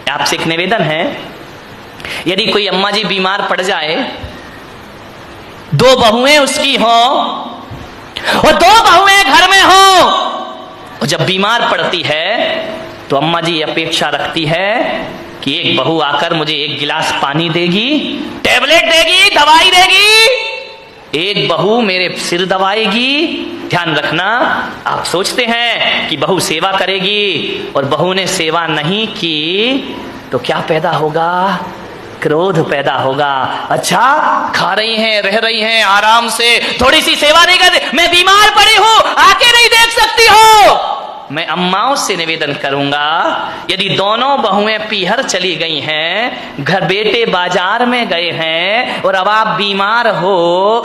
आपसे एक निवेदन है, यदि कोई अम्मा जी बीमार पड़ जाए, दो बहुएं उसकी हो और दो बहुएं घर में हो, और जब बीमार पड़ती है तो अम्मा जी अपेक्षा रखती है कि एक बहू आकर मुझे एक गिलास पानी देगी, टैबलेट देगी, दवाई देगी, एक बहू मेरे सिर दबाएगी। ध्यान रखना, आप सोचते हैं कि बहू सेवा करेगी और बहू ने सेवा नहीं की तो क्या पैदा होगा? क्रोध पैदा होगा। अच्छा, खा रही हैं, रह रही हैं आराम से, थोड़ी सी सेवा नहीं करती, मैं बीमार पड़ी हूं, आके नहीं देख सकती हो। मैं अम्माओं से निवेदन करूंगा, यदि दोनों बहुएं पीहर चली गई हैं, घर बेटे बाजार में गए हैं और अब आप बीमार हो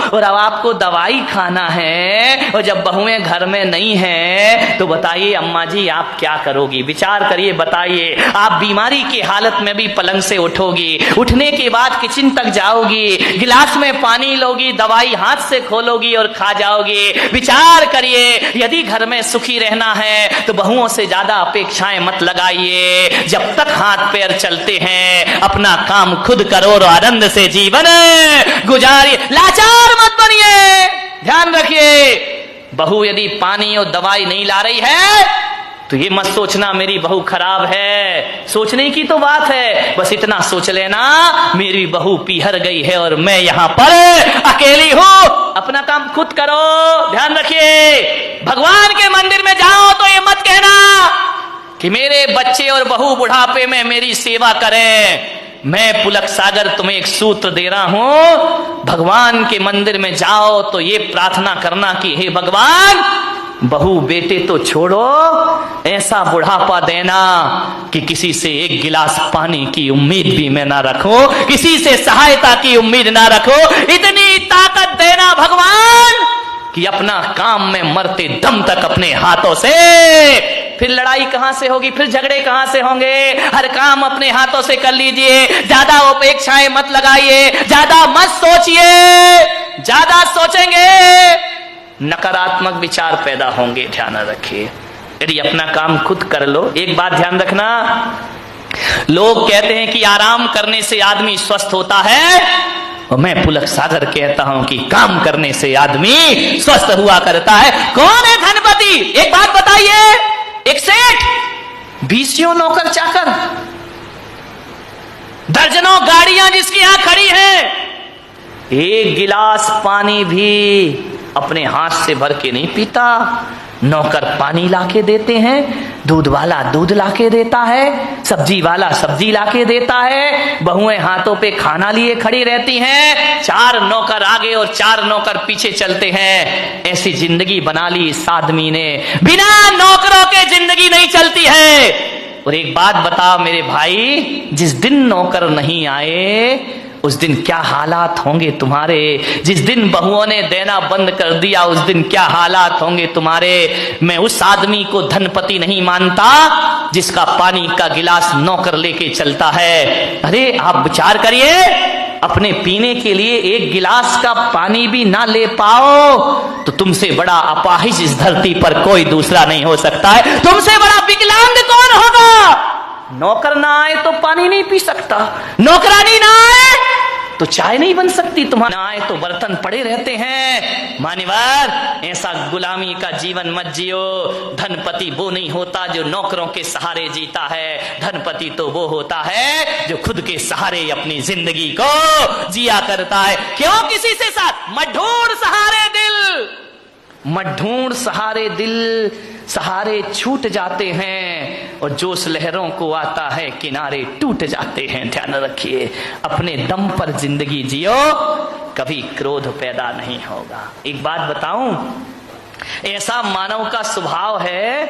और अब आपको दवाई खाना है और जब बहुएं घर में नहीं हैं, तो बताइए अम्मा जी आप क्या करोगी? विचार करिए, बताइए। आप बीमारी की हालत में भी पलंग से उठोगी, उठने के बाद किचन तक जाओगी, गिलास में पानी लोगी, दवाई हाथ से खोलोगी और खा जाओगी। विचार करिए, यदि घर में सुखी रहना है तो बहुओं से ज्यादा अपेक्षाएं मत लगाइए। जब तक हाथ पैर चलते हैं अपना काम खुद करो और आनंद से जीवन गुजारिए, लाचार मत बनिए। ध्यान रखिए, बहू यदि पानी और दवाई नहीं ला रही है तो ये मत सोचना मेरी बहू खराब है, सोचने की तो बात है, बस इतना सोच लेना मेरी बहू पीहर गई है और मैं यहां पर अकेली हूं। अपना काम खुद करो। ध्यान रखिए, भगवान के मंदिर में जाओ तो ये मत कहना कि मेरे बच्चे और बहू बुढ़ापे में मेरी सेवा करें। मैं पुलक सागर तुम्हें एक सूत्र दे रहा हूं, भगवान के मंदिर में जाओ तो ये प्रार्थना करना कि हे भगवान, बहू बेटे तो छोड़ो, ऐसा बुढ़ापा देना कि किसी से एक गिलास पानी की उम्मीद भी मैं ना रखूं, किसी से सहायता की उम्मीद ना रखूं। इतनी ताकत देना भगवान कि अपना काम में मरते दम तक अपने हाथों से, फिर लड़ाई कहां से होगी, फिर झगड़े कहां से होंगे? हर काम अपने हाथों से कर लीजिए, ज्यादा अपेक्षाएं मत लगाइए, ज्यादा मत सोचिए। ज्यादा सोचेंगे नकारात्मक विचार पैदा होंगे। ध्यान रखिए, यदि अपना काम खुद कर लो। एक बात ध्यान रखना, लोग कहते हैं कि आराम करने से आदमी स्वस्थ होता है, और मैं पुलक सागर कहता हूं कि काम करने से आदमी स्वस्थ हुआ करता है। कौन है धनपति? एक बात बताइए, एक सेठ, बीसियों नौकर चाकर, दर्जनों गाड़ियां जिसकी यहां खड़ी हैं, एक गिलास पानी भी अपने हाथ से भर के नहीं पीता। नौकर पानी लाके देते हैं, दूध वाला दूध लाके देता है, सब्जी वाला सब्जी लाके देता है, बहुएं हाथों पे खाना लिए खड़ी रहती हैं, 4 नौकर आगे और 4 नौकर पीछे चलते हैं। ऐसी जिंदगी बना ली इस आदमी ने, बिना नौकरों के जिंदगी नहीं चलती है। और एक बात बताओ मेरे भाई, जिस दिन नौकर नहीं आए उस दिन क्या हालात होंगे तुम्हारे? जिस दिन बहुओं ने देना बंद कर दिया उस दिन क्या हालात होंगे तुम्हारे? मैं उस आदमी को धनपति नहीं मानता जिसका पानी का गिलास नौकर लेके चलता है। अरे आप विचार करिए, अपने पीने के लिए एक गिलास का पानी भी ना ले पाओ तो तुमसे बड़ा अपाहिज इस धरती पर कोई दूसरा नहीं हो सकता है। तुमसे बड़ा विकलांग कौन होगा? नौकर ना आए तो पानी नहीं पी सकता, नौकरानी ना आए तो चाय नहीं बन सकती, तुम्हारे ना आए तो बर्तन पड़े रहते हैं। मान्यवर, ऐसा गुलामी का जीवन मत जियो। धनपति वो नहीं होता जो नौकरों के सहारे जीता है, धनपति तो वो होता है जो खुद के सहारे अपनी जिंदगी को जिया करता है। क्यों किसी से साथ? मत ढूंढ सहारे दिल, मत ढूंढ सहारे दिल, सहारे छूट जाते हैं और जोश लहरों को आता है किनारे टूट जाते हैं। ध्यान रखिए, अपने दम पर जिंदगी जियो, कभी क्रोध पैदा नहीं होगा। एक बात बताऊं, ऐसा मानव का स्वभाव है,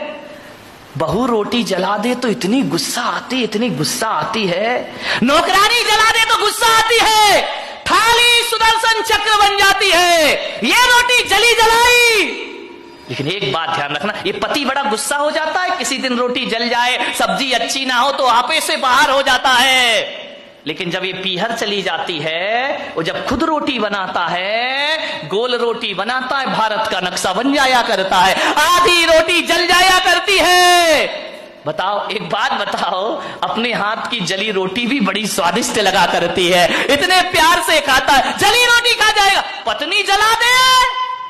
बहू रोटी जला दे तो इतनी गुस्सा आती, इतनी गुस्सा आती है, नौकरानी जला दे तो गुस्सा आती है, थाली सुदर्शन चक्र बन जाती है, ये रोटी जली जलाई। लेकिन एक बात ध्यान रखना, ये पति बड़ा गुस्सा हो जाता है किसी दिन रोटी जल जाए, सब्जी अच्छी ना हो तो आपे से बाहर हो जाता है। लेकिन जब ये पीहर चली जाती है, वो जब खुद रोटी बनाता है, गोल रोटी बनाता है, भारत का नक्शा बन जाया करता है, आधी रोटी जल जाया करती है। बताओ, एक बात बताओ, अपने हाथ की जली रोटी भी बड़ी स्वादिष्ट लगा करती है, इतने प्यार से खाता है, जली रोटी खा जाएगा। पत्नी जला दे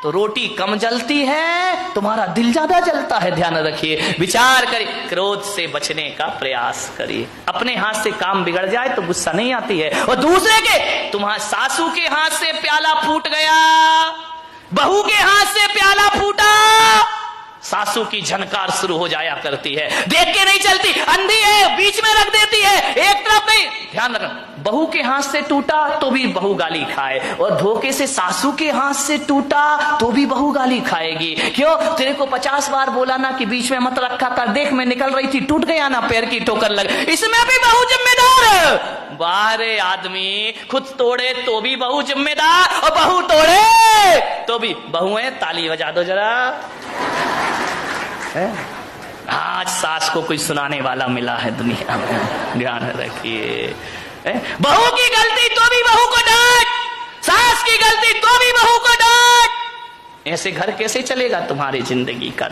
तो रोटी कम जलती है, तुम्हारा दिल ज्यादा जलता है। ध्यान रखिए, विचार करिए, क्रोध से बचने का प्रयास करिए। अपने हाथ से काम बिगड़ जाए तो गुस्सा नहीं आती है, और दूसरे के, तुम्हारे सासू के हाथ से प्याला फूट गया, बहू के हाथ से प्याला फूटा, सासू की झनकार शुरू हो जाया करती है, देख के नहीं चलती, अंधी है, बीच में रख देती है, एक तरफ नहीं। ध्यान रखना, बहू के हाथ से टूटा तो भी बहू गाली खाए, और धोखे से सासू के हाथ से टूटा तो भी बहू गाली खाएगी। क्यों? तेरे को 50 बार बोला ना कि बीच में मत रखा कर, देख मैं निकल रही थी, टूट गया ना, पैर की ठोकर लग, इसमें भी बहू जिम्मेदार है। बाहरे आदमी खुद तोड़े तो भी बहू जिम्मेदार, और बहू तोड़े तो भी। बहुएं ताली बजा दो जरा। आज सास को कोई सुनाने वाला मिला है दुनिया में, ध्यान रखिए। बहू की गलती तो भी बहू को डांट, सास की गलती तो भी बहू को डांट। ऐसे घर कैसे चलेगा तुम्हारी जिंदगी का?